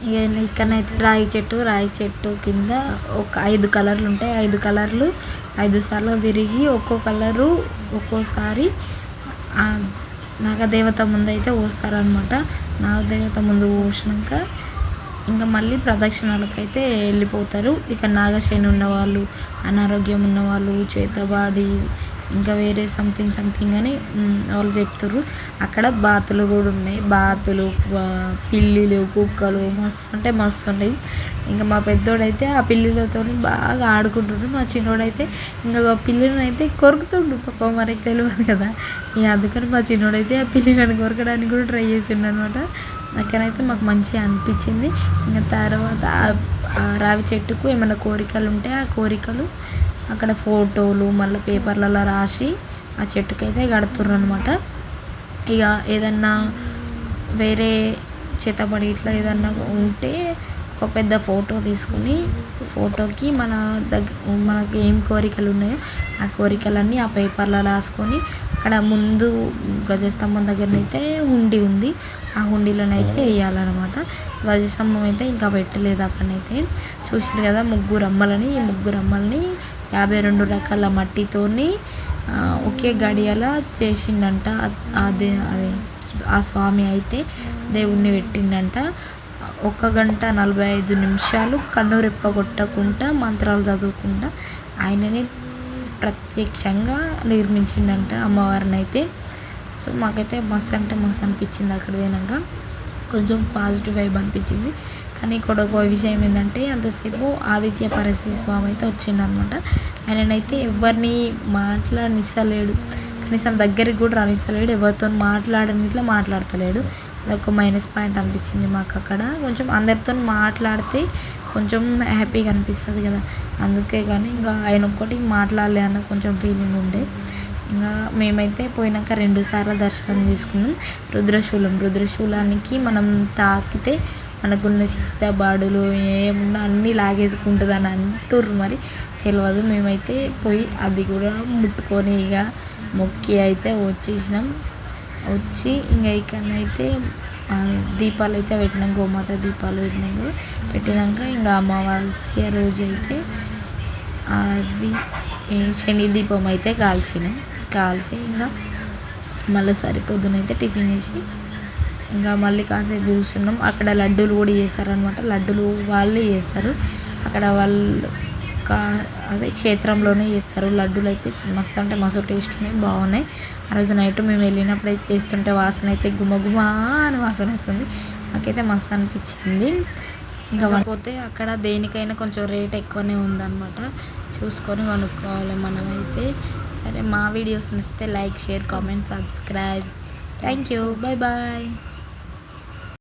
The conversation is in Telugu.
ఇక ఇక్కడనైతే రాయి చెట్టు కింద ఒక 5 కలర్లు ఉంటాయి. 5 కలర్లు 5 సార్లు తిరిగి ఒక్కో కలరు ఒక్కోసారి నాగదేవత ముందైతే పోస్తారనమాట. నాగదేవత ముందు పోసినాక ఇంకా మళ్ళీ ప్రదక్షిణాలకైతే వెళ్ళిపోతారు. ఇక నాగశని ఉన్నవాళ్ళు, అనారోగ్యం ఉన్నవాళ్ళు, చేతబడి ఇంకా వేరే సంథింగ్ అని వాళ్ళు చెప్తారు. అక్కడ బాతులు కూడా ఉన్నాయి. బాతులు, పిల్లులు, కుక్కలు మస్తు అంటే మస్తు ఉన్నాయి. ఇంకా మా పెద్దోడైతే ఆ పిల్లులతో బాగా ఆడుకుంటుండ్రు. మా చిన్నోడైతే ఇంకా పిల్లిని అయితే కొరుకుతుండు. పాపం మనకి తెలియదు కదా. ఇక అందుకని మా చిన్నోడైతే ఆ పిల్లిని కొరకడానికి కూడా ట్రై చేసిండు అనమాట. అక్కడైతే మాకు మంచిగా అనిపించింది. ఇంకా తర్వాత రావి చెట్టుకు ఏమైనా కోరికలు ఉంటే ఆ కోరికలు అక్కడ ఫోటోలు మళ్ళీ పేపర్లలో రాసి ఆ చెట్టుకైతే కడుతుర్రు అనమాట. ఇక ఏదన్నా వేరే చేతబడి ఇట్లా ఏదన్నా ఉంటే ఒక పెద్ద ఫోటో తీసుకొని ఫోటోకి మనకి ఏం కోరికలు ఉన్నాయో ఆ కోరికలన్నీ ఆ పేపర్లో రాసుకొని అక్కడ ముందు ధ్వజస్తంభం దగ్గరనైతే హుండీ ఉంది. ఆ హుండీలోనైతే వేయాలన్నమాట. ధ్వజస్తంభం అయితే ఇంకా పెట్టలేదు. అక్కడనైతే చూసారు కదా ముగ్గురు అమ్మలని. ఈ ముగ్గురు అమ్మల్ని 52 రకాల మట్టితోని ఒకే గడియల చేసిండంట. అదే ఆ స్వామి అయితే దేవుణ్ణి పెట్టిండంట. 1 గంట 45 నిమిషాలు కన్నురెప్ప కొట్టకుండా మంత్రాలు చదువుకుంటా ఆయనని ప్రత్యక్షంగా నిర్మించిండంట అమ్మవారిని అయితే. సో మాకైతే మస్తు అంటే మస్తు అనిపించింది. అక్కడ పోయినాక కొంచెం పాజిటివ్ వైబ్ అనిపించింది. కానీ ఇక్కడ ఒక విషయం ఏంటంటే అంతసేపు ఆదిత్య పరశి స్వామి అయితే వచ్చిండనమాట. ఆయననైతే ఎవరిని మాట్లాడనిస్తలేడు, కనీసం దగ్గరికి కూడా రానిస్తలేడు, ఎవరితో ఇట్లా మాట్లాడతలేడు. అదొక మైనస్ పాయింట్ అనిపించింది మాకు అక్కడ. కొంచెం అందరితో మాట్లాడితే కొంచెం హ్యాపీగా అనిపిస్తుంది కదా, అందుకే. కానీ ఇంకా ఆయన ఒక్కటి మాట్లాడలే అన్న కొంచెం ఫీలింగ్ ఉండే. ఇంకా మేమైతే పోయినాక 2 సార్లు దర్శనం చేసుకున్నాం. రుద్రశూలానికి మనం తాకితే మనకున్న చేతబడులు ఏమున్నా అన్నీ లాగేసుకుంటుంది అని అంటుర్రు. మరి తెలియదు. మేమైతే పోయి అది కూడా ముట్టుకొని ఇక మొక్కి అయితే వచ్చేసినాం. వచ్చి ఇంకా ఇక్కడనైతే దీపాలు అయితే పెట్టినాం. గోమాత దీపాలు పెట్టినాక ఇంకా అమావాస్య రోజు అయితే అవి శని దీపం అయితే కాల్చి ఇంకా మళ్ళీ సరిపోద్దునైతే టిఫిన్ చేసి ఇంకా మళ్ళీ కాసేపు కూర్చున్నాం. అక్కడ లడ్డూలు కూడా చేస్తారనమాట. లడ్డూలు వాళ్ళే చేస్తారు అక్కడ. వాళ్ళు అదే క్షేత్రంలోనే చేస్తారు. లడ్డూలు అయితే మస్తు అంటే మస్తు టేస్ట్ ఉన్నాయి, బాగున్నాయి. ఆ రోజు నైట్ మేము వెళ్ళినప్పుడు అయితే చేస్తుంటే వాసన అయితే గుమగుమా అని వాసన వస్తుంది. నాకైతే మస్తు అనిపించింది. ఇంకా పోతే అక్కడ దేనికైనా కొంచెం రేట్ ఎక్కువనే ఉందన్నమాట. చూసుకొని కొనుక్కోవాలి మనమైతే. సరే, మా వీడియోస్ నచ్చితే like, share, comment, subscribe. Thank you. Bye.